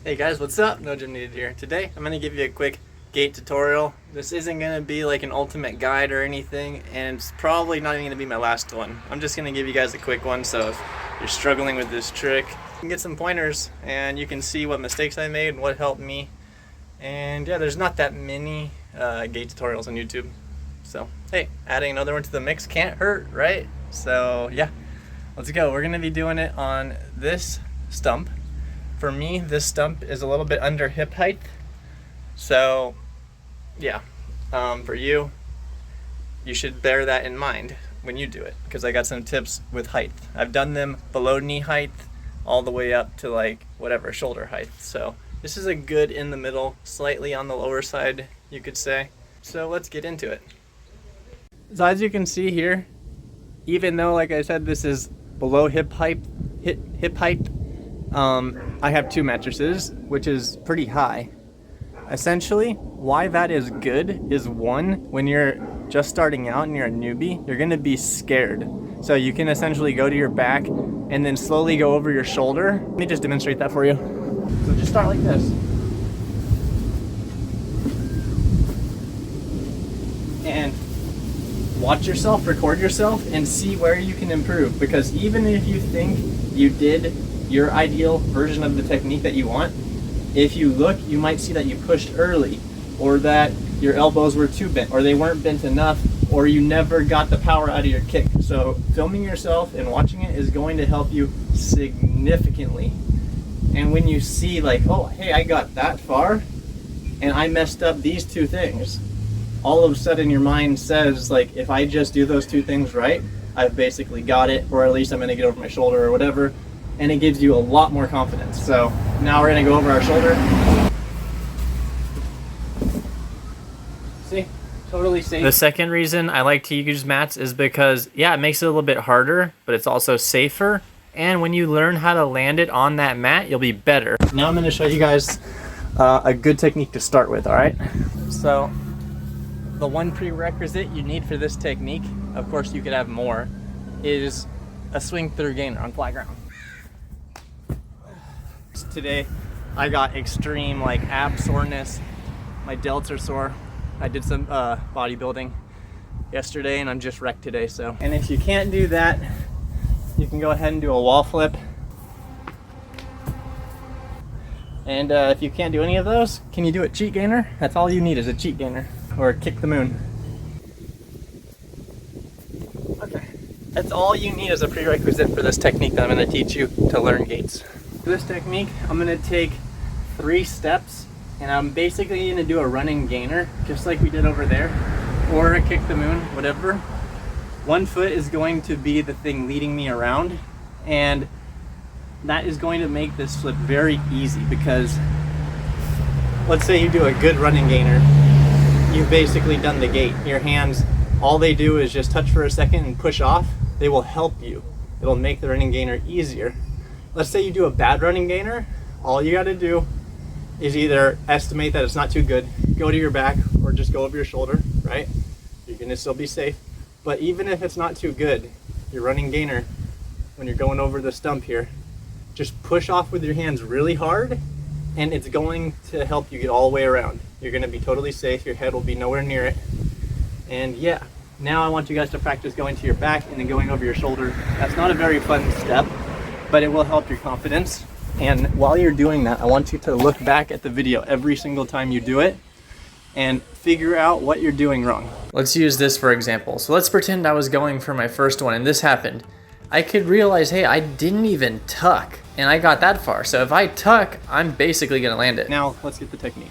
Hey guys, what's up? No Gym Needed here. Today I'm going to give you a quick gait tutorial. This isn't going to be like an ultimate guide or anything, and it's probably not even going to be my last one. I'm just going to give you guys a quick one, so if you're struggling with this trick, you can get some pointers and you can see what mistakes I made and what helped me. And yeah, there's not that many gait tutorials on YouTube. So hey, adding another one to the mix can't hurt, right? So yeah, let's go. We're going to be doing it on this stump. For me, this stump is a little bit under hip height. So yeah, for you should bear that in mind when you do it, because I got some tips with height. I've done them below knee height all the way up to like whatever, shoulder height. So this is a good in the middle, slightly on the lower side, you could say. So let's get into it. So as you can see here, even though, like I said, this is below hip height, I have two mattresses, which is pretty high. Essentially, why that is good is, one, when you're just starting out and you're a newbie, you're going to be scared. So you can essentially go to your back and then slowly go over your shoulder. Let me just demonstrate that for you. So just start like this. And watch yourself, record yourself, and see where you can improve. Because even if you think you did your ideal version of the technique that you want, if you look, you might see that you pushed early, or that your elbows were too bent, or they weren't bent enough, or you never got the power out of your kick. So filming yourself and watching it is going to help you significantly. And when you see like, oh, hey, I got that far and I messed up these two things, all of a sudden your mind says, like, if I just do those two things right, I've basically got it, or at least I'm going to get over my shoulder or whatever. And it gives you a lot more confidence. So now we're going to go over our shoulder. See? Totally safe. The second reason I like to use mats is because, yeah, it makes it a little bit harder, but it's also safer. And when you learn how to land it on that mat, you'll be better. Now I'm going to show you guys a good technique to start with, all right? So the one prerequisite you need for this technique, of course you could have more, is a swing through gainer on flat ground. Today I got extreme like ab soreness. My delts are sore. I did some bodybuilding yesterday and I'm just wrecked today. So, and if you can't do that, you can go ahead and do a wall flip. And if you can't do any of those, can you do a cheat gainer? That's all you need is a cheat gainer, or kick the moon. Okay, that's all you need as a prerequisite for this technique that I'm going to teach you to learn gaits. For this technique, I'm going to take 3 steps, and I'm basically going to do a running gainer, just like we did over there, or a kick the moon, whatever. One foot is going to be the thing leading me around, and that is going to make this flip very easy, because let's say you do a good running gainer, you've basically done the gait. Your hands, all they do is just touch for a second and push off. They will help you. It'll make the running gainer easier. Let's say you do a bad running gainer, all you got to do is either estimate that it's not too good, go to your back, or just go over your shoulder, right? You're going to still be safe. But even if it's not too good, your running gainer, when you're going over the stump here, just push off with your hands really hard, and it's going to help you get all the way around. You're going to be totally safe, your head will be nowhere near it. And yeah, now I want you guys to practice going to your back and then going over your shoulder. That's not a very fun step, but it will help your confidence. And while you're doing that, I want you to look back at the video every single time you do it and figure out what you're doing wrong. Let's use this for example. So let's pretend I was going for my first one and this happened. I could realize, hey, I didn't even tuck and I got that far. So if I tuck, I'm basically gonna land it. Now let's get the technique.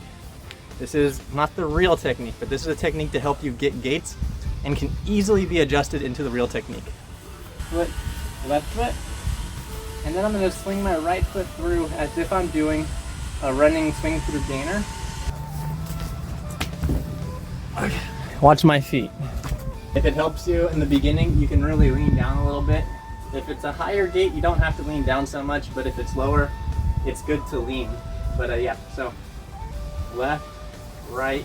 This is not the real technique, but this is a technique to help you get gaits and can easily be adjusted into the real technique. Foot, left foot. And then I'm going to swing my right foot through as if I'm doing a running swing through gainer. Okay. Watch my feet. If it helps you in the beginning, you can really lean down a little bit. If it's a higher gait, you don't have to lean down so much, but if it's lower, it's good to lean. But yeah, so left, right,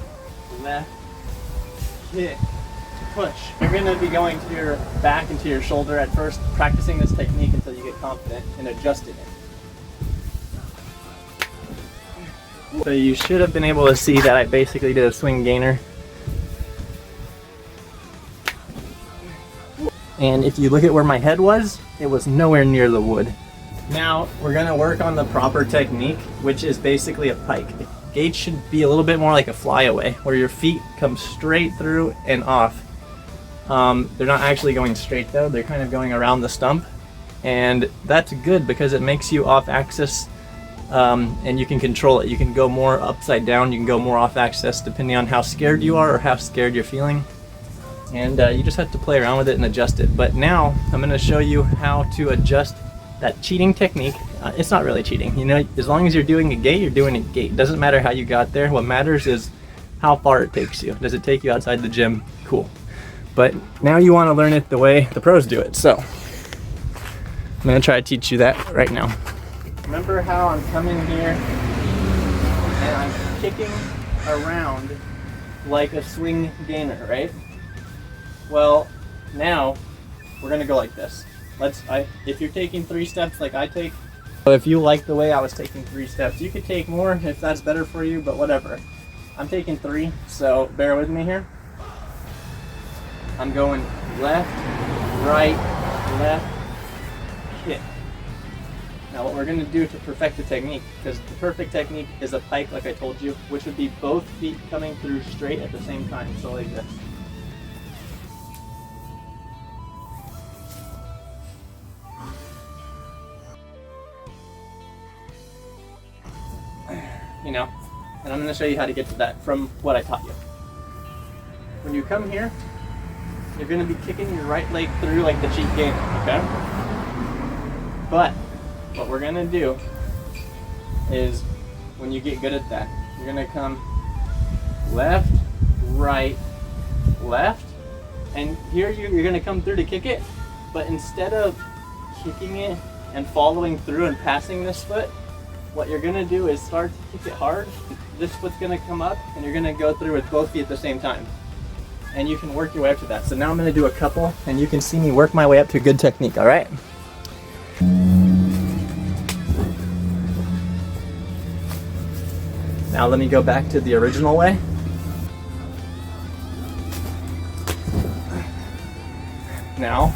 left, kick, push. You're going to be going to your back and to your shoulder at first, practicing this technique until you get confident and adjusting it. So you should have been able to see that I basically did a swing gainer. And if you look at where my head was, it was nowhere near the wood. Now we're gonna work on the proper technique, which is basically a pike. Gates should be a little bit more like a flyaway, where your feet come straight through and off. They're not actually going straight though, they're kind of going around the stump. And that's good because it makes you off axis, and you can control it. You can go more upside down, you can go more off axis depending on how scared you are or how scared you're feeling. And you just have to play around with it and adjust it. But now I'm going to show you how to adjust that cheating technique. It's not really cheating, you know, as long as you're doing a gate, you're doing a gate. It doesn't matter how you got there. What matters is how far it takes you. Does it take you outside the gym? Cool. But now you want to learn it the way the pros do it. So I'm going to try to teach you that right now. Remember how I'm coming here and I'm kicking around like a swing gainer, right? Well, now we're gonna go like this. If you're taking 3 steps like I take, if you like the way I was taking 3 steps, you could take more if that's better for you, but whatever. I'm taking 3, so bear with me here. I'm going left, right, left, kick. Now what we're gonna do to perfect the technique, because the perfect technique is a pike like I told you, which would be both feet coming through straight at the same time, so like this. You know, and I'm going to show you how to get to that from what I taught you. When you come here, you're going to be kicking your right leg through like the cheat gainer, okay? But what we're going to do is when you get good at that, you're going to come left, right, left, and here you're going to come through to kick it, but instead of kicking it and following through and passing this foot, what you're gonna do is start to kick it hard. This foot's gonna come up and you're gonna go through with both feet at the same time. And you can work your way up to that. So now I'm gonna do a couple and you can see me work my way up to a good technique, all right? Now let me go back to the original way. Now,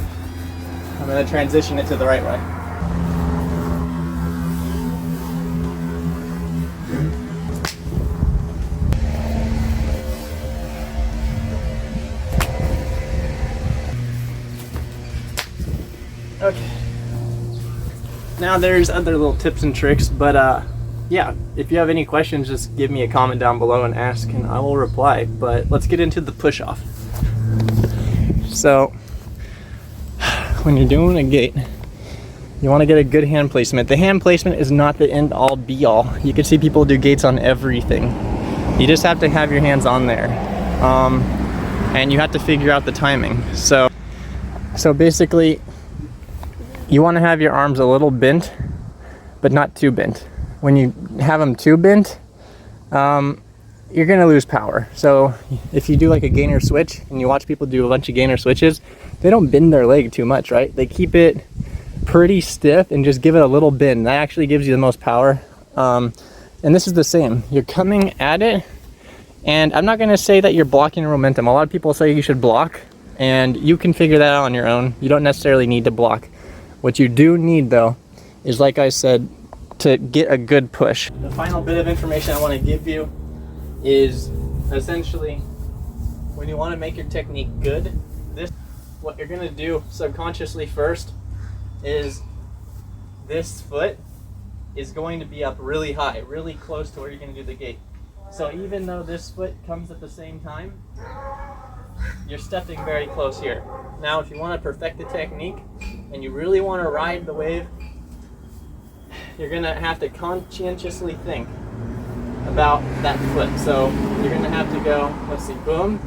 I'm gonna transition it to the right way. Okay. Now there's other little tips and tricks, but yeah, if you have any questions, just give me a comment down below and ask and I will reply. But let's get into the push off. So when you're doing a gate, you want to get a good hand placement. The hand placement is not the end all be all. You can see people do gates on everything. You just have to have your hands on there. And you have to figure out the timing. So basically, you want to have your arms a little bent, but not too bent. When you have them too bent, you're going to lose power. So if you do like a gainer switch and you watch people do a bunch of gainer switches, they don't bend their leg too much, right? They keep it pretty stiff and just give it a little bend. That actually gives you the most power. And this is the same. You're coming at it, and I'm not going to say that you're blocking your momentum. A lot of people say you should block, and you can figure that out on your own. You don't necessarily need to block. What you do need though is, like I said, to get a good push. The final bit of information I want to give you is essentially when you want to make your technique good, what you're going to do subconsciously first is this foot is going to be up really high, really close to where you're going to do the gate. So even though this foot comes at the same time, you're stepping very close here. Now if you want to perfect the technique and you really want to ride the wave, you're going to have to conscientiously think about that foot. So you're going to have to go, let's see, boom,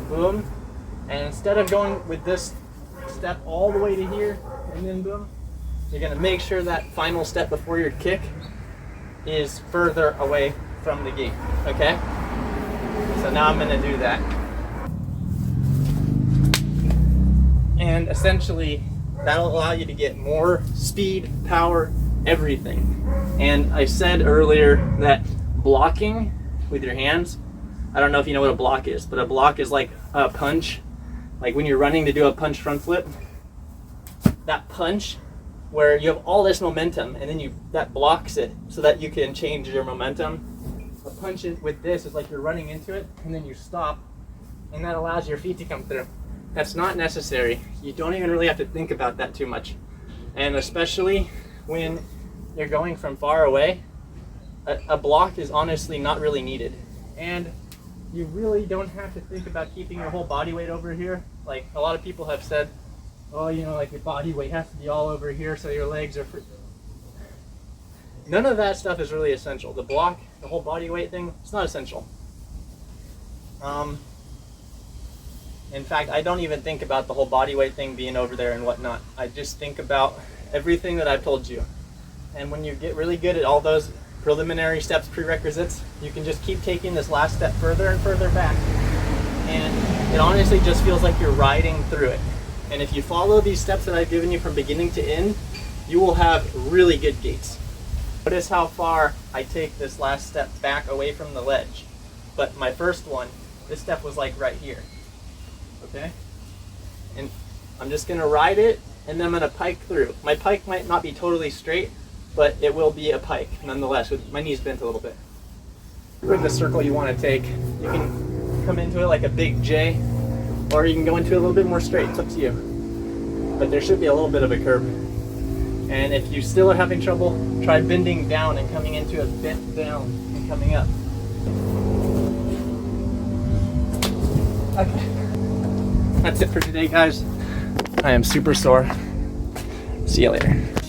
boom, and instead of going with this step all the way to here and then boom, you're going to make sure that final step before your kick is further away from the gate, okay? So now I'm going to do that. And essentially, that'll allow you to get more speed, power, everything. And I said earlier that blocking with your hands. I don't know if you know what a block is, but a block is like a punch. Like when you're running to do a punch front flip, that punch where you have all this momentum and then that blocks it so that you can change your momentum. A punch with this is like you're running into it and then you stop, and that allows your feet to come through. That's not necessary. You don't even really have to think about that too much. And especially when you're going from far away, a block is honestly not really needed. And you really don't have to think about keeping your whole body weight over here. Like a lot of people have said, oh, you know, like your body weight has to be all over here so your legs are free. None of that stuff is really essential. The block, the whole body weight thing, it's not essential. In fact, I don't even think about the whole body weight thing being over there and whatnot. I just think about everything that I've told you. And when you get really good at all those preliminary steps, prerequisites, you can just keep taking this last step further and further back. And it honestly just feels like you're riding through it. And if you follow these steps that I've given you from beginning to end, you will have really good gaits. Notice how far I take this last step back away from the ledge. But my first one, this step was like right here. Okay? And I'm just gonna ride it, and then I'm gonna pike through. My pike might not be totally straight, but it will be a pike nonetheless, with my knees bent a little bit. With the circle you wanna take, you can come into it like a big J, or you can go into it a little bit more straight, it's up to you. But there should be a little bit of a curve. And if you still are having trouble, try bending down and coming into a bent down and coming up. Okay. That's it for today, guys. I am super sore. See you later.